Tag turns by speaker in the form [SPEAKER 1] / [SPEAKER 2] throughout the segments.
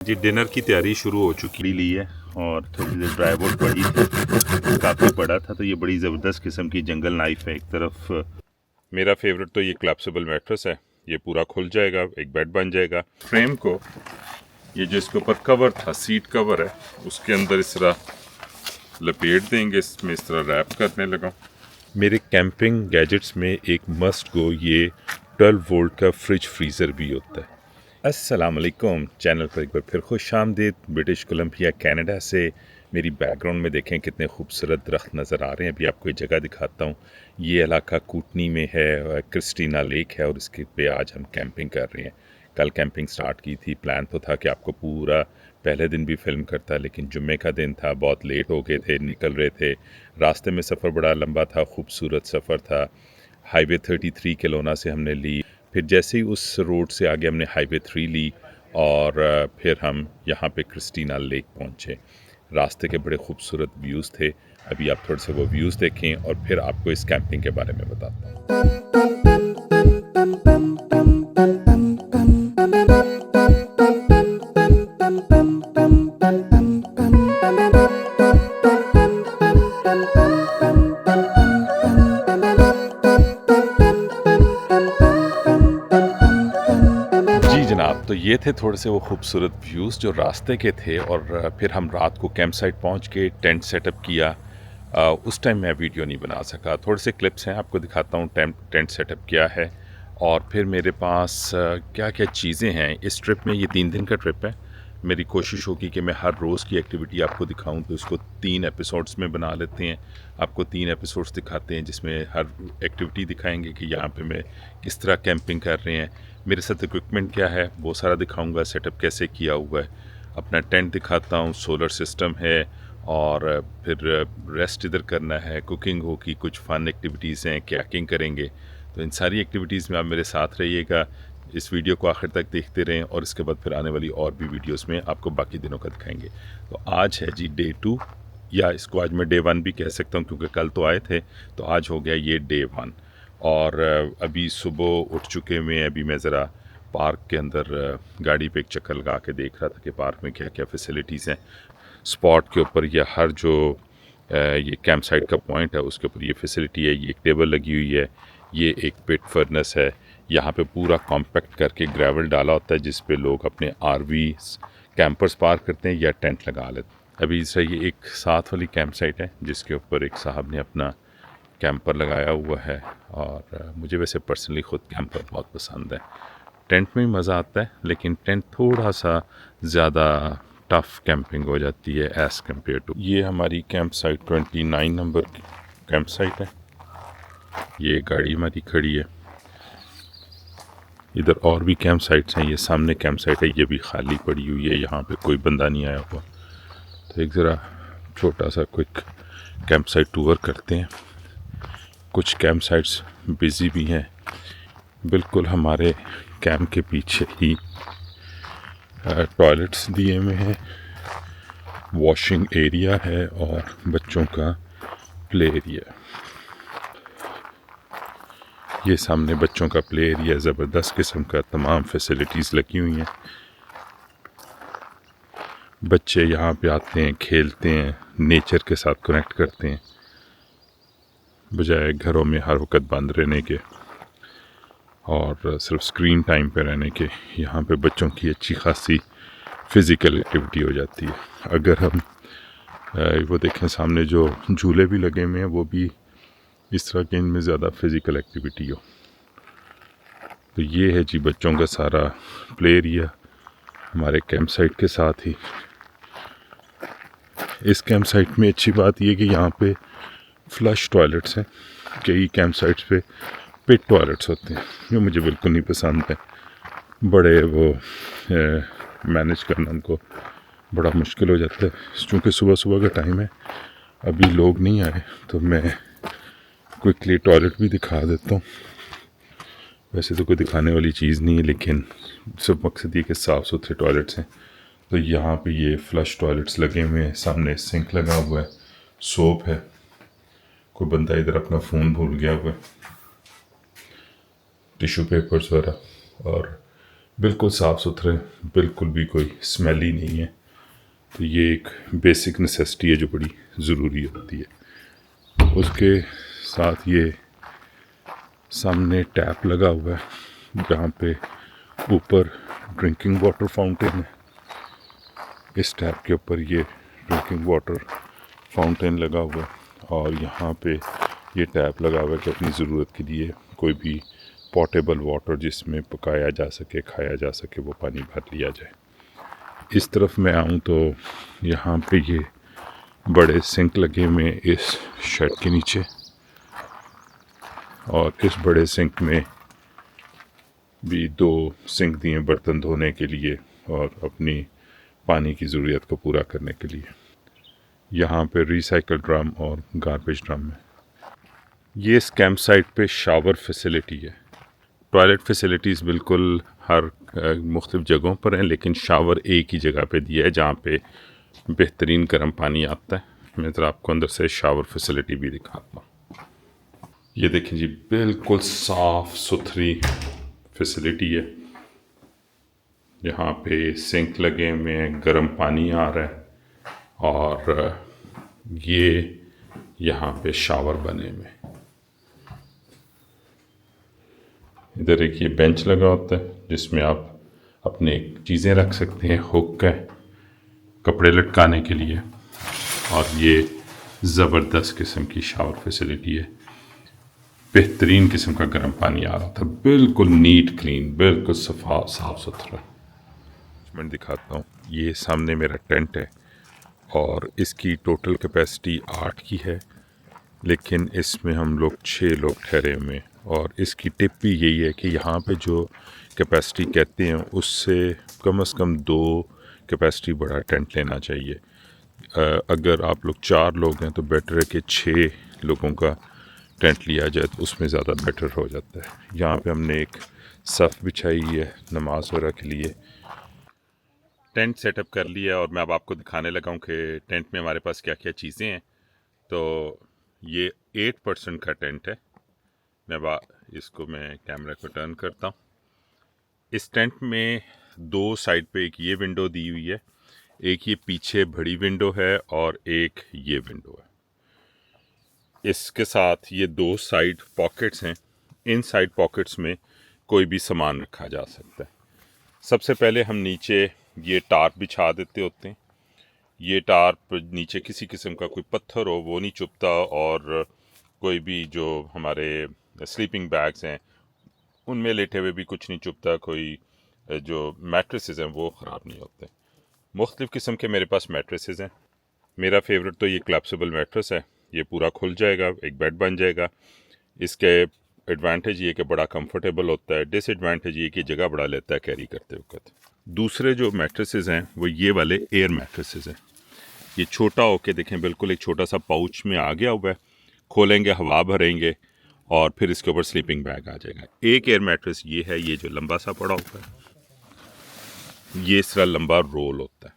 [SPEAKER 1] जी dinner की तैयारी शुरू हो चुकी ली है और थोड़ी देर ड्राई बोर्ड पड़ी थी, काफ़ी बड़ा था तो ये बड़ी ज़बरदस्त किस्म की जंगल नाइफ है। एक तरफ मेरा फेवरेट तो ये क्लैप्सिबल मैट्रेस है, ये पूरा खुल जाएगा, एक बेड बन जाएगा। फ्रेम को ये जो इसके ऊपर कवर था, सीट कवर है, उसके अंदर इस तरह लपेट देंगे, इसमें इस तरह रैप करने लगा। मेरे कैंपिंग गैजेट्स में एक मस्ट गो ये 12 वोल्ट का फ्रिज फ्रीज़र भी होता है। अस्सलाम वालेकुम, चैनल पर एक बार फिर खुश आमदीद। ब्रिटिश कोलंबिया कनाडा से। मेरी बैकग्राउंड में देखें कितने खूबसूरत दरख्त नज़र आ रहे हैं। अभी आपको एक जगह दिखाता हूँ। ये इलाका कूटनी में है, क्रिस्टीना लेक है और इसके पे आज हम कैंपिंग कर रहे हैं। कल कैंपिंग स्टार्ट की थी, प्लान तो था कि आपको पूरा पहले दिन भी फिल्म करता, लेकिन जुम्मे का दिन था, बहुत लेट हो गए थे, निकल रहे थे। रास्ते में सफ़र बड़ा लंबा था, खूबसूरत सफ़र था। हाईवे 33 किलोना से हमने ली, फिर जैसे ही उस रोड से आगे हमने हाईवे 3 ली और फिर हम यहाँ पे क्रिस्टीना लेक पहुँचे। रास्ते के बड़े खूबसूरत व्यूज़ थे। अभी आप थोड़े से वो व्यूज़ देखें और फिर आपको इस कैंपिंग के बारे में बताता हूँ। जी जनाब, तो ये थे थोड़े से वो खूबसूरत व्यूज़ जो रास्ते के थे और फिर हम रात को कैंप साइट पहुँच के टेंट सेटअप किया। उस टाइम मैं वीडियो नहीं बना सका, थोड़े से क्लिप्स हैं, आपको दिखाता हूँ टेंट सेटअप क्या है और फिर मेरे पास क्या क्या चीज़ें हैं। इस ट्रिप में, ये 3 दिन का ट्रिप है, मेरी कोशिश होगी कि मैं हर रोज़ की एक्टिविटी आपको दिखाऊं, तो इसको 3 एपिसोड्स में बना लेते हैं। आपको 3 एपिसोड्स दिखाते हैं जिसमें हर एक्टिविटी दिखाएंगे कि यहाँ पे मैं किस तरह कैंपिंग कर रहे हैं, मेरे साथ इक्विपमेंट क्या है वो सारा दिखाऊंगा, सेटअप कैसे किया हुआ है, अपना टेंट दिखाता हूँ, सोलर सिस्टम है और फिर रेस्ट इधर करना है, कुकिंग होगी, कुछ फ़न एक्टिविटीज़ हैं, कैकिंग करेंगे। तो इन सारी एक्टिविटीज़ में आप मेरे साथ रहिएगा, इस वीडियो को आखिर तक देखते रहें और इसके बाद फिर आने वाली और भी वीडियोस में आपको बाकी दिनों का दिखाएंगे। तो आज है जी डे 2, या इसको आज मैं डे 1 भी कह सकता हूँ क्योंकि कल तो आए थे, तो आज हो गया ये डे 1। और अभी सुबह उठ चुके हुए, अभी मैं ज़रा पार्क के अंदर गाड़ी पे एक चक्कर लगा के देख रहा था कि पार्क में क्या क्या फैसिलिटीज़ हैं। स्पॉट के ऊपर या हर जो ये कैंप साइट का पॉइंट है उसके ऊपर ये फैसिलिटी है। ये एक टेबल लगी हुई है, ये एक पिट फर्नेस है, यहाँ पे पूरा कॉम्पैक्ट करके ग्रेवल डाला होता है जिस पे लोग अपने आरवी कैंपर्स पार्क करते हैं या टेंट लगा लेते हैं। अभी से ये एक साथ वाली कैंप साइट है जिसके ऊपर एक साहब ने अपना कैंपर लगाया हुआ है और मुझे वैसे पर्सनली ख़ुद कैंपर बहुत पसंद है। टेंट में भी मज़ा आता है लेकिन टेंट थोड़ा सा ज़्यादा टफ़ कैंपिंग हो जाती है एज़ कम्पेयर टू। ये हमारी कैंप साइट 29 नंबर की कैंप साइट है। ये गाड़ी हमारी खड़ी है, इधर और भी कैंप साइट्स हैं। ये सामने कैंप साइट है, ये भी खाली पड़ी हुई है, यहाँ पे कोई बंदा नहीं आया हुआ। तो एक ज़रा छोटा सा क्विक कैंप साइट टूर करते हैं। कुछ कैंप साइट्स बिज़ी भी हैं। बिल्कुल हमारे कैंप के पीछे ही टॉयलेट्स दिए हुए हैं, वॉशिंग एरिया है और बच्चों का प्ले एरिया। ये सामने बच्चों का प्ले एरिया, ज़बरदस्त किस्म का तमाम फैसिलिटीज़ लगी हुई हैं। बच्चे यहाँ पे आते हैं, खेलते हैं, नेचर के साथ कनेक्ट करते हैं बजाय घरों में हर वक्त बंद रहने के और सिर्फ स्क्रीन टाइम पे रहने के। यहाँ पे बच्चों की अच्छी खासी फ़िज़िकल एक्टिविटी हो जाती है। अगर हम वो देखें, सामने जो झूले भी लगे हुए हैं वो भी इस तरह के, इनमें ज़्यादा फ़िज़िकल एक्टिविटी हो। तो ये है जी बच्चों का सारा प्ले एरिया हमारे कैंप साइट के साथ ही। इस कैंप साइट में अच्छी बात यह कि यहाँ पे फ्लश टॉयलेट्स हैं। कई कैंप साइट्स पे पिट टॉयलेट्स होते हैं जो मुझे बिल्कुल नहीं पसंद है। बड़े वो मैनेज करना उनको बड़ा मुश्किल हो जाता है। चूँकि सुबह सुबह का टाइम है, अभी लोग नहीं आए, तो मैं क्विकली टॉयलेट भी दिखा देता हूँ। वैसे तो कोई दिखाने वाली चीज़ नहीं है, लेकिन सिर्फ मकसद ये कि साफ़ सुथरे टॉयलेट्स हैं। तो यहाँ पे ये फ्लश टॉयलेट्स लगे हुए हैं, सामने सिंक लगा हुआ है, सोप है, कोई बंदा इधर अपना फ़ोन भूल गया हुआ है, टिश्यू पेपर्स वगैरह, और बिल्कुल साफ़ सुथरे, बिल्कुल भी कोई स्मेली नहीं है। तो ये एक बेसिक नेसेसिटी है जो बड़ी ज़रूरी होती है। उसके साथ ये सामने टैप लगा हुआ है जहाँ पे ऊपर ड्रिंकिंग वाटर फाउंटेन है। इस टैप के ऊपर ये ड्रिंकिंग वाटर फाउंटेन लगा हुआ है और यहाँ पे ये टैप लगा हुआ है कि अपनी ज़रूरत के लिए कोई भी पोर्टेबल वाटर जिसमें पकाया जा सके, खाया जा सके, वो पानी भर लिया जाए। इस तरफ मैं आऊँ तो यहाँ पे ये बड़े सिंक लगे हुए हैं इस शेड के नीचे और इस बड़े सिंक में भी 2 सिंक दिए बर्तन धोने के लिए और अपनी पानी की ज़रूरत को पूरा करने के लिए। यहाँ पे रिसाइकल ड्रम और गार्बेज ड्रम है। ये इस कैंप साइट पे शावर फैसिलिटी है। टॉयलेट फैसिलिटीज़ बिल्कुल हर मुख्तलिफ जगहों पर हैं, लेकिन शावर एक ही जगह पे दिया है जहाँ पे बेहतरीन गर्म पानी आता है। मैं ज़रा आपको अंदर से शावर फैसिलिटी भी दिखाता हूँ। ये देखें जी, बिल्कुल साफ़ सुथरी फैसिलिटी है। यहाँ पे सिंक लगे हुए हैं, गर्म पानी आ रहा है और ये यहाँ पे शावर बने हुए हैं। इधर एक ये बेंच लगा होता है जिसमें आप अपने चीज़ें रख सकते हैं, हुक है कपड़े लटकाने के लिए और ये ज़बरदस्त किस्म की शावर फैसिलिटी है। बेहतरीन किस्म का गर्म पानी आ रहा था, बिल्कुल नीट क्लीन, बिल्कुल साफ़ सुथरा। मैं दिखाता हूँ, ये सामने मेरा टेंट है और इसकी टोटल कैपेसिटी 8 की है, लेकिन इसमें हम लोग 6 लोग ठहरे हुए हैं और इसकी टिप भी यही है कि यहाँ पे जो कैपेसिटी कहते हैं उससे कम से कम 2 कैपेसिटी बड़ा टेंट लेना चाहिए। अगर आप लोग 4 लोग हैं तो बेटर है कि 6 लोगों का टेंट लिया जाए, तो उसमें ज़्यादा बेटर हो जाता है। यहाँ पे हमने एक सफ़ बिछाई है नमाज वगैरह के लिए। टेंट सेटअप कर लिया और मैं अब आपको दिखाने लगा हूँ कि टेंट में हमारे पास क्या क्या चीज़ें हैं। तो ये 8% का टेंट है। इसको मैं कैमरा को टर्न करता हूँ। इस टेंट में 2 साइड पे एक ये विंडो दी हुई है, एक ये पीछे बड़ी विंडो है और एक ये विंडो है। इसके साथ ये 2 साइड पॉकेट्स हैं। इन साइड पॉकेट्स में कोई भी सामान रखा जा सकता है। सबसे पहले हम नीचे ये टार्प बिछा देते होते हैं। ये टार्प नीचे किसी किस्म का कोई पत्थर हो वो नहीं चुभता और कोई भी जो हमारे स्लीपिंग बैग्स हैं उनमें लेटे हुए भी कुछ नहीं चुभता। कोई जो मैट्रेसेस हैं वो ख़राब नहीं होते। मुख्तलिफ़ किस्म के मेरे पास मैट्रेसेस हैं। मेरा फेवरेट तो ये क्लैप्सिबल मैट्रेस है। ये पूरा खुल जाएगा, एक बेड बन जाएगा। इसके एडवांटेज ये कि बड़ा कंफर्टेबल होता है, डिसएडवांटेज ये कि जगह बड़ा लेता है कैरी करते वक्त। दूसरे जो मैट्रेसेस हैं वो ये वाले एयर मैट्रेसेस हैं। ये छोटा होके देखें, बिल्कुल एक छोटा सा पाउच में आ गया हुआ है। खोलेंगे, हवा भरेंगे और फिर इसके ऊपर स्लीपिंग बैग आ जाएगा। एक एयर मैट्रेस ये है, ये जो लंबा सा पड़ा होता है, ये इस तरह लंबा रोल होता है।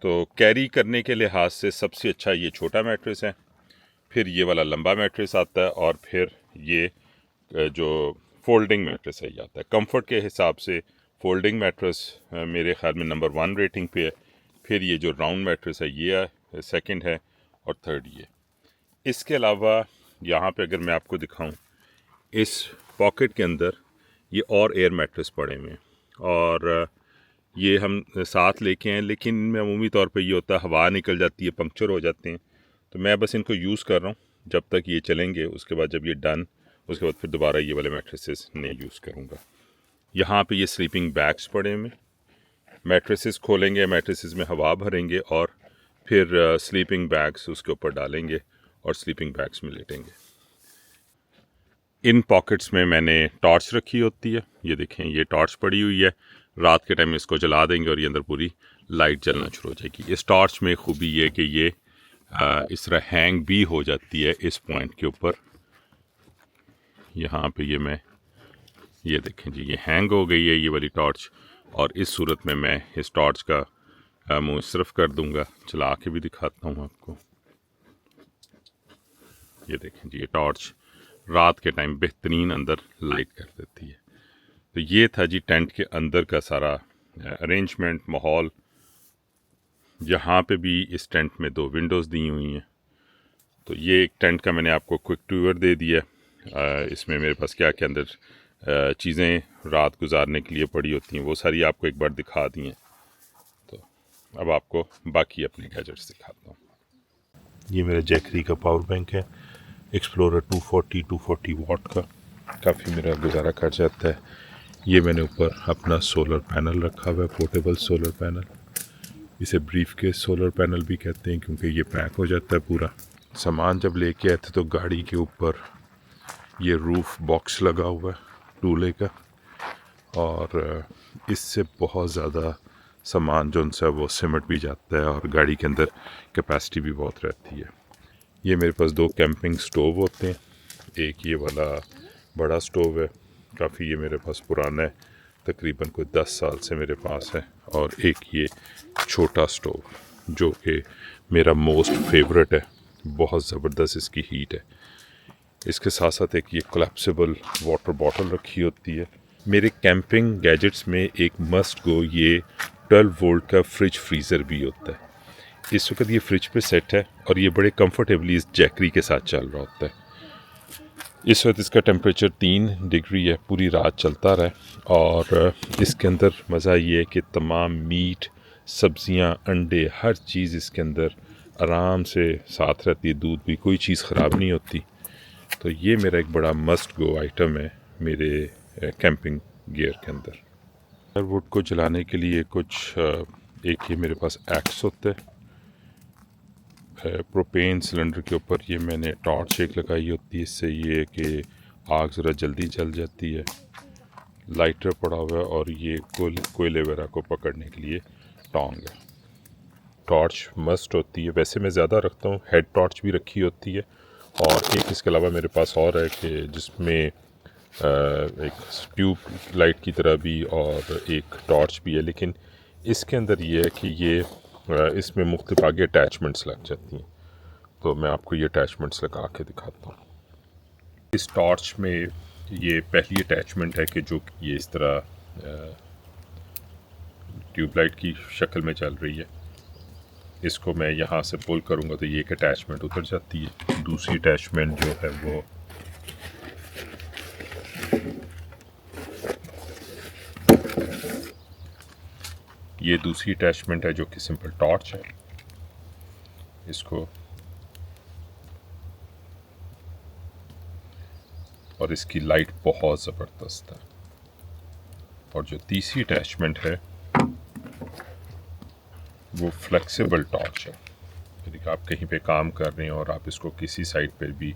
[SPEAKER 1] तो कैरी करने के लिहाज से सबसे अच्छा ये छोटा मैट्रेस है, फिर ये वाला लंबा मैट्रेस आता है और फिर ये जो फोल्डिंग मैट्रेस है ये आता है। कंफर्ट के हिसाब से फोल्डिंग मैट्रेस मेरे ख्याल में नंबर 1 रेटिंग पे है। फिर ये जो राउंड मैट्रेस है ये सेकंड है और थर्ड ये। इसके अलावा यहाँ पे अगर मैं आपको दिखाऊं, इस पॉकेट के अंदर ये और एयर मैट्रेस पड़े हुए हैं और ये हम साथ लेके हैं, लेकिन इनमें अमूमी तौर पे ये होता है हवा निकल जाती है, पंक्चर हो जाते हैं। तो मैं बस इनको यूज़ कर रहा हूँ जब तक ये चलेंगे। उसके बाद जब ये डन, उसके बाद फिर दोबारा ये वाले मैट्रेसेस नहीं यूज़ करूँगा। यहाँ पे ये स्लीपिंग बैग्स पड़े हुए, मैट्रेसेस खोलेंगे, मैट्रेसेस में हवा भरेंगे और फिर स्लीपिंग बैग्स उसके ऊपर डालेंगे और स्लीपिंग बैग्स में लेटेंगे। इन पॉकेट्स में मैंने टॉर्च रखी होती है। ये देखें, ये टॉर्च पड़ी हुई है। रात के टाइम इसको जला देंगे और ये अंदर पूरी लाइट जलना शुरू हो जाएगी। इस टॉर्च में खूबी ये कि ये इस तरह हैंग भी हो जाती है इस पॉइंट के ऊपर। यहाँ पे ये देखें जी, ये हैंग हो गई है ये वाली टॉर्च। और इस सूरत में मैं इस टॉर्च का मुँह सिर्फ कर दूँगा। चला के भी दिखाता हूँ आपको। ये देखें जी, ये टॉर्च रात के टाइम बेहतरीन अंदर लाइट कर देती है। तो ये था जी टेंट के अंदर का सारा अरेंजमेंट, माहौल। यहाँ पे भी इस टेंट में 2 विंडोज़ दी हुई हैं। तो ये एक टेंट का मैंने आपको क्विक टूर दे दिया। इसमें मेरे पास क्या क्या अंदर चीज़ें रात गुजारने के लिए पड़ी होती हैं वो सारी आपको एक बार दिखा दी हैं। तो अब आपको बाकी अपने गैजेट्स दिखाता हूँ। ये मेरा जैकरी का पावर बैंक है, एक्सप्लोरर 240 वाट का, काफ़ी मेरा गुजारा कर जाता है। ये मैंने ऊपर अपना सोलर पैनल रखा हुआ है, पोर्टेबल सोलर पैनल। इसे ब्रीफ के सोलर पैनल भी कहते हैं क्योंकि ये पैक हो जाता है पूरा। सामान जब लेके आए थे तो गाड़ी के ऊपर ये रूफ बॉक्स लगा हुआ है टूले का, और इससे बहुत ज़्यादा सामान जो उनसे वो सिमट भी जाता है और गाड़ी के अंदर कैपेसिटी भी बहुत रहती है। ये मेरे पास 2 कैंपिंग स्टोव होते हैं। एक ये वाला बड़ा स्टोव है, काफ़ी ये मेरे पास पुराना है, तकरीबन कोई 10 साल से मेरे पास है। और एक ये छोटा स्टोव जो कि मेरा मोस्ट फेवरेट है, बहुत ज़बरदस्त इसकी हीट है। इसके साथ साथ एक ये कोलैप्सिबल वाटर बॉटल रखी होती है। मेरे कैंपिंग गैजेट्स में एक मस्ट गो ये 12 वोल्ट का फ्रिज फ्रीज़र भी होता है। इस वक्त ये फ्रिज पे सेट है और ये बड़े कंफर्टेबली इस जैकरी के साथ चल रहा होता है। इस वक्त इसका टेम्परेचर 3 डिग्री है, पूरी रात चलता रहा है। और इसके अंदर मज़ा ये है कि तमाम मीट, सब्ज़ियाँ, अंडे, हर चीज़ इसके अंदर आराम से साथ रहती है, दूध भी, कोई चीज़ ख़राब नहीं होती। तो ये मेरा एक बड़ा मस्ट गो आइटम है मेरे कैंपिंग गियर के अंदर। वुड को जलाने के लिए कुछ एक ये मेरे पास एक्स होता है। प्रोपेन सिलेंडर के ऊपर ये मैंने टॉर्च एक लगाई होती है, इससे ये कि आग ज़रा जल्दी जल जाती है। लाइटर पड़ा हुआ है और ये कोयले वगैरह को पकड़ने के लिए टोंग है। टॉर्च मस्ट होती है, वैसे मैं ज़्यादा रखता हूँ, हेड टॉर्च भी रखी होती है। और एक इसके अलावा मेरे पास और है कि जिसमें एक ट्यूब लाइट की तरह भी और एक टॉर्च भी है, लेकिन इसके अंदर ये है कि ये इसमें मुख्तलिफ आगे अटैचमेंट्स लग जाती हैं। तो मैं आपको ये अटैचमेंट्स लगा के दिखाता हूँ। इस टॉर्च में ये पहली अटैचमेंट है कि जो ये इस तरह ट्यूबलाइट की शक्ल में चल रही है। इसको मैं यहाँ से पुल करूँगा तो ये एक अटैचमेंट उतर जाती है। दूसरी अटैचमेंट जो है वो ये दूसरी अटैचमेंट है जो कि सिंपल टॉर्च है। इसको और इसकी लाइट बहुत ज़बरदस्त है। और जो तीसरी अटैचमेंट है वो फ्लेक्सिबल टॉर्च है। यदि आप कहीं पे काम कर रहे हैं और आप इसको किसी साइड पे भी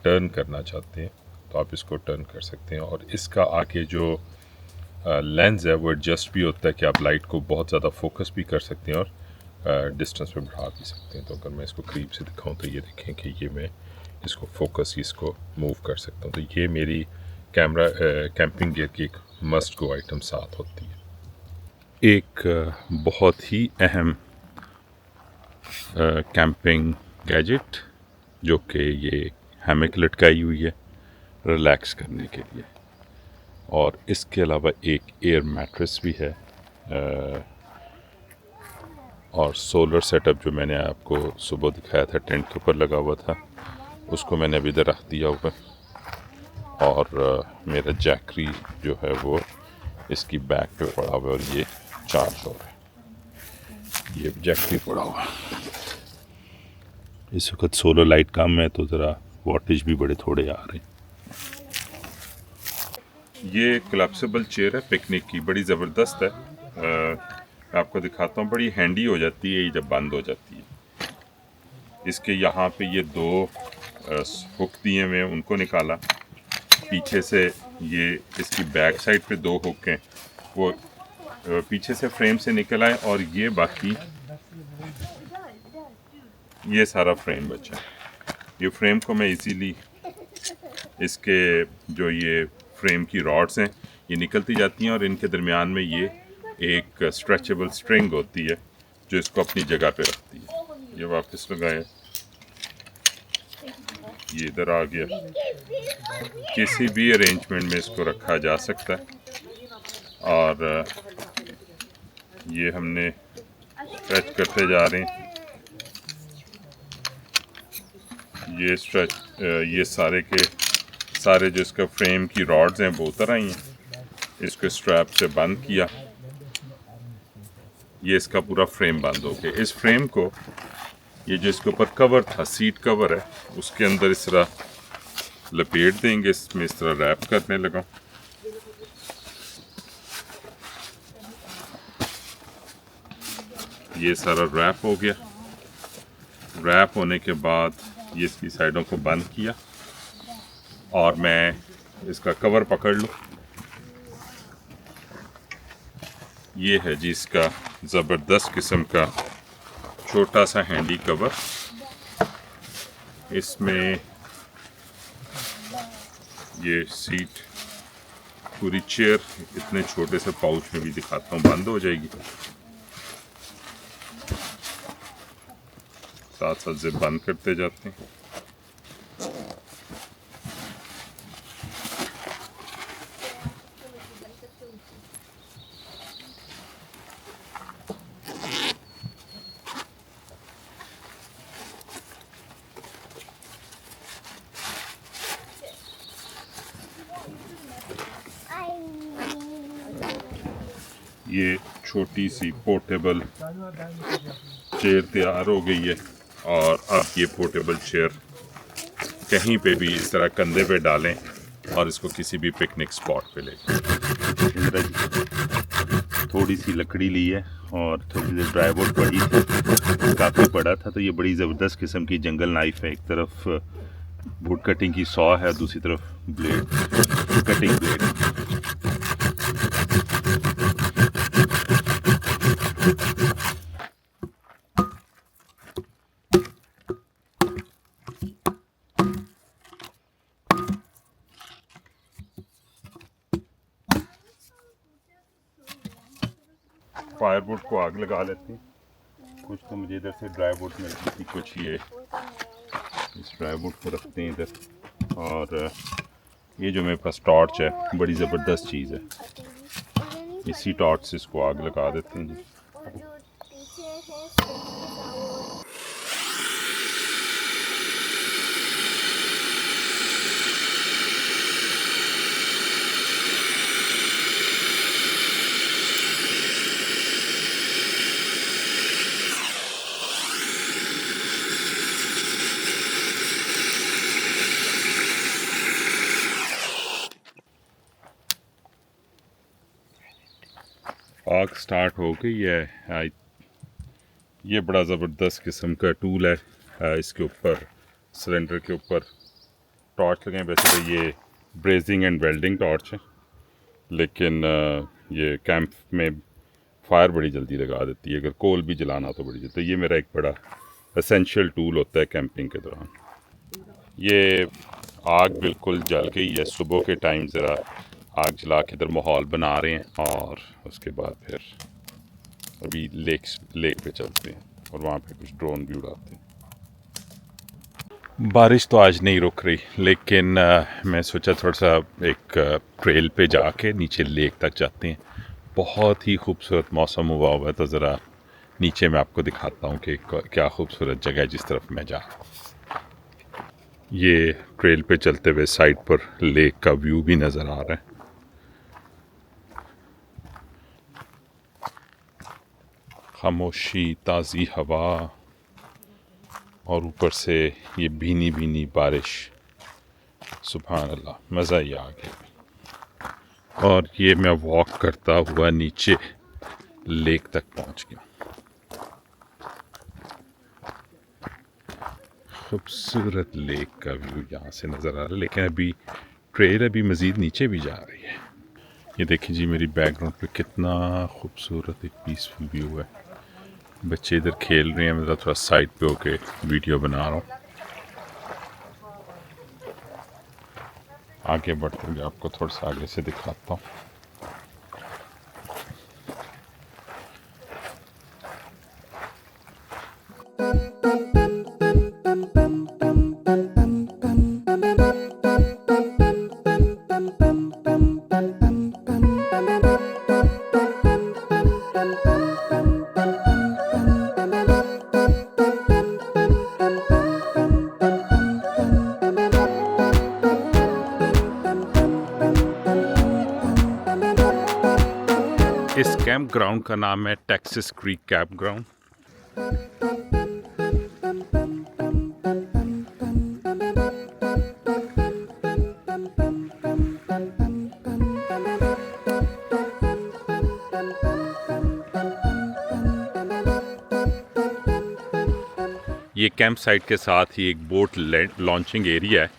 [SPEAKER 1] टर्न करना चाहते हैं तो आप इसको टर्न कर सकते हैं। और इसका आगे जो लेंस है वो एडजस्ट भी होता है कि आप लाइट को बहुत ज़्यादा फोकस भी कर सकते हैं और डिस्टेंस पे बढ़ा भी सकते हैं। तो अगर मैं इसको करीब से दिखाऊं तो ये देखें कि ये मैं इसको फोकस इसको मूव कर सकता हूँ। तो ये मेरी कैमरा कैंपिंग गियर की एक मस्ट गो आइटम साथ होती है। एक बहुत ही अहम कैंपिंग गैजेट जो कि ये हैमक लटकाई हुई है रिलैक्स करने के लिए। और इसके अलावा एक एयर मैट्रेस भी है। और सोलर सेटअप जो मैंने आपको सुबह दिखाया था टेंट के ऊपर लगा हुआ था, उसको मैंने अभी इधर रख दिया हुआ है। और मेरा जैकरी जो है वो इसकी बैक पे पड़ा हुआ है और ये चार्ज हो रहा है। ये जैकरी पड़ा हुआ है। इस वक्त सोलर लाइट कम है तो ज़रा वॉटेज भी बड़े थोड़े आ रहे हैं। ये कोलैप्सिबल चेयर है पिकनिक की, बड़ी ज़बरदस्त है। आपको दिखाता हूँ, बड़ी हैंडी हो जाती है ये जब बंद हो जाती है। इसके यहाँ पे ये 2 हुक दिए हुए हैं, उनको निकाला। पीछे से ये इसकी बैक साइड पे 2 हुक हैं, वो पीछे से फ्रेम से निकल आए। और ये बाकी ये सारा फ्रेम बचा। ये फ्रेम को मैं इजीली इसके जो ये फ्रेम की रॉड्स हैं ये निकलती जाती हैं और इनके दरमियान में ये एक स्ट्रेचेबल स्ट्रिंग होती है जो इसको अपनी जगह पे रखती है। ये वापस लगाए, ये इधर आ गया। किसी भी अरेंजमेंट में इसको रखा जा सकता है। और ये हमने स्ट्रेच करते जा रहे हैं। ये स्ट्रेच ये सारे के सारे जो इसका फ्रेम की रॉड्स हैं वो उतर आई हैं। इसको स्ट्रैप से बंद किया, ये इसका पूरा फ्रेम बंद हो गया। इस फ्रेम को ये जो इसके ऊपर कवर था, सीट कवर है, उसके अंदर इस तरह लपेट देंगे। इसमें इस तरह रैप करने लगा। ये सारा रैप हो गया। रैप होने के बाद ये इसकी साइडों को बंद किया और मैं इसका कवर पकड़ लूँ। ये है जी इसका ज़बरदस्त किस्म का छोटा सा हैंडी कवर। इसमें ये सीट, पूरी चेयर इतने छोटे से पाउच में भी दिखाता हूँ बंद हो जाएगी। साथ साथ जिप बंद करते जाते हैं। ये छोटी सी पोर्टेबल चेयर तैयार हो गई है और अब ये पोर्टेबल चेयर कहीं पे भी इस तरह कंधे पे डालें और इसको किसी भी पिकनिक स्पॉट पे ले जाएं। थोड़ी सी लकड़ी ली है और थोड़ी सी ड्राईवुड पड़ी थी, काफ़ी बड़ा था, तो ये बड़ी ज़बरदस्त किस्म की जंगल नाइफ है। एक तरफ वुड कटिंग की सॉ है, दूसरी तरफ ब्लेड, कटिंग ब्लेड। 'फायरवुड को आग लगा लेते हैं। कुछ तो मुझे इधर से ड्राई वुड मिल गई थी, कुछ ये इस ड्राई वुड को रखते हैं इधर। और ये जो मेरे पास टॉर्च है, बड़ी ज़बरदस्त चीज़ है। इसी टॉर्च से इसको आग लगा देते हैं जी। आग स्टार्ट हो गई है। ये बड़ा ज़बरदस्त किस्म का टूल है। इसके ऊपर सिलेंडर के ऊपर टॉर्च लगे। वैसे तो ये ब्रेजिंग एंड वेल्डिंग टॉर्च है, लेकिन ये कैंप में फायर बड़ी जल्दी लगा देती है। अगर कोल भी जलाना तो बड़ी जल्दी। तो ये मेरा एक बड़ा एसेंशियल टूल होता है कैंपिंग के दौरान। ये आग बिल्कुल जल गई है। सुबह के टाइम ज़रा आग जला के इधर माहौल बना रहे हैं और उसके बाद फिर अभी लेक पे चलते हैं और वहाँ पे कुछ ड्रोन भी उड़ाते हैं। बारिश तो आज नहीं रुक रही, लेकिन मैं सोचा थोड़ा सा एक ट्रेल पे जाके नीचे लेक तक जाते हैं। बहुत ही खूबसूरत मौसम हुआ है, तो ज़रा नीचे मैं आपको दिखाता हूँ कि क्या खूबसूरत जगह है जिस तरफ मैं जा रहा हूँ। ये ट्रेल पे चलते हुए साइड पर लेक का व्यू भी नज़र आ रहा है। खामोशी, ताज़ी हवा और ऊपर से ये भीनी भीनी बारिश। सुभान अल्लाह, मज़ा ही आ गया। और ये मैं वॉक करता हुआ नीचे लेक तक पहुंच गया। खूबसूरत लेक का व्यू यहाँ से नज़र आ रहा है, लेकिन अभी ट्रेल अभी मज़ीद नीचे भी जा रही है। ये देखिए जी, मेरी बैकग्राउंड पे कितना खूबसूरत एक पीसफुल व्यू है। बच्चे इधर खेल रहे हैं, मैं थोड़ा साइड पे होके वीडियो बना रहा हूँ। आगे बढ़ते हुए आपको थोड़ा सा आगे से दिखाता हूँ। कैंप ग्राउंड का नाम है टेक्सास क्रीक कैंप ग्राउंड। ये कैंप साइट के साथ ही एक बोट लॉन्चिंग एरिया है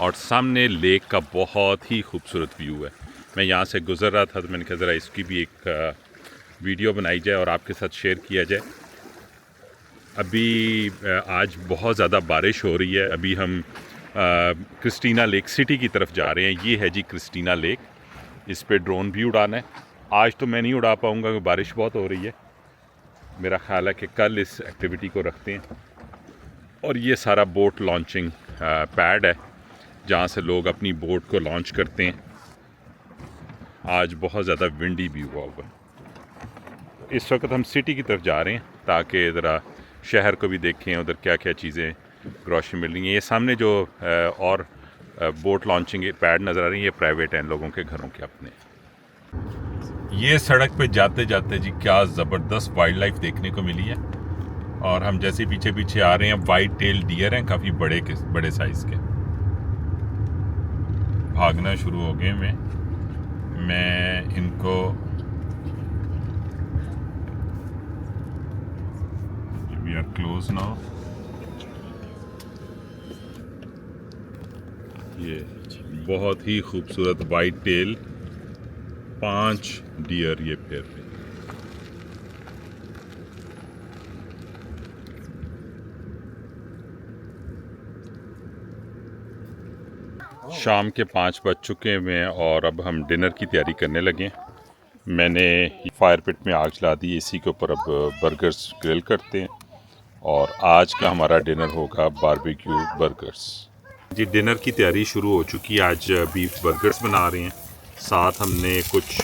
[SPEAKER 1] और सामने लेक का बहुत ही खूबसूरत व्यू है। मैं यहाँ से गुज़र रहा था तो मैंने कहा ज़रा इसकी भी एक वीडियो बनाई जाए और आपके साथ शेयर किया जाए। अभी आज बहुत ज़्यादा बारिश हो रही है। अभी हम क्रिस्टीना लेक सिटी की तरफ जा रहे हैं। ये है जी क्रिस्टीना लेक। इस पे ड्रोन भी उड़ाना है। आज तो मैं नहीं उड़ा पाऊँगा क्योंकि बारिश बहुत हो रही है। मेरा ख्याल है कि कल इस एक्टिविटी को रखते हैं। और ये सारा बोट लॉन्चिंग पैड है जहाँ से लोग अपनी बोट को लॉन्च करते हैं। आज बहुत ज़्यादा विंडी भी हुआ हुआ। इस वक्त हम सिटी की तरफ जा रहे हैं ताकि ज़रा शहर को भी देखें, उधर क्या क्या चीज़ें रोशनी मिल रही हैं। ये सामने जो और बोट लॉन्चिंग पैड नज़र आ रही है, ये प्राइवेट हैं, लोगों के घरों के अपने। ये सड़क पे जाते जाते जी क्या ज़बरदस्त वाइल्ड लाइफ देखने को मिली है। और हम जैसे पीछे पीछे आ रहे हैं, वाइट टेल डियर हैं, काफ़ी बड़े साइज़ के। भागना शुरू हो गए मैं इनको वी आर क्लोज नाउ। ये बहुत ही खूबसूरत वाइट टेल 5 डियर ये फिर रहे। शाम के 5 बज चुके हैं और अब हम डिनर की तैयारी करने लगे। मैंने फायर पिट में आग जला दी, इसी के ऊपर अब बर्गर्स ग्रिल करते हैं और आज का हमारा डिनर होगा बारबेक्यू बर्गर्स। जी डिनर की तैयारी शुरू हो चुकी है। आज बीफ बर्गर्स बना रहे हैं। साथ हमने कुछ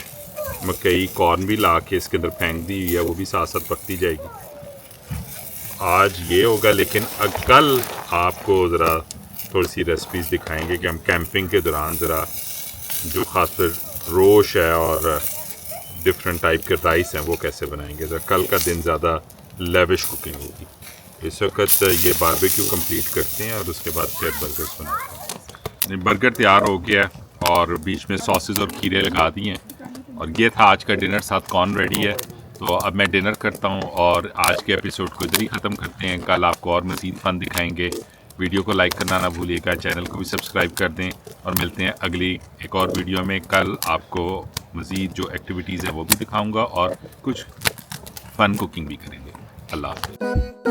[SPEAKER 1] मकई कॉर्न भी ला के इसके अंदर फेंक दी हुई है, वो भी साथ साथ पकती जाएगी। आज ये होगा, लेकिन कल आपको ज़रा थोड़ी सी रेसिपीज़ दिखाएंगे कि हम कैंपिंग के दौरान ज़रा जो खासकर रोश है और डिफरेंट टाइप के राइस हैं वो कैसे बनाएंगे। ज़रा कल का दिन ज़्यादा लेविश कुकिंग होगी। इस वक्त ये बारबेक्यू कंप्लीट करते हैं और उसके बाद फिर बर्गर्स बनाते हैं। बर्गर तैयार हो गया और बीच में सॉसेज और खीरे लगा दिए हैं और ये था आज का डिनर। साथ कॉर्न रेडी है। तो अब मैं डिनर करता हूँ और आज के एपिसोड को इधर ही ख़त्म करते हैं। कल आपको और मज़ीद फ़न दिखाएंगे। वीडियो को लाइक करना ना भूलिएगा, चैनल को भी सब्सक्राइब कर दें और मिलते हैं अगली एक और वीडियो में। कल आपको मज़ीद जो एक्टिविटीज़ है वो भी दिखाऊंगा और कुछ फ़न कुकिंग भी करेंगे। अल्लाह हाफ़िज़।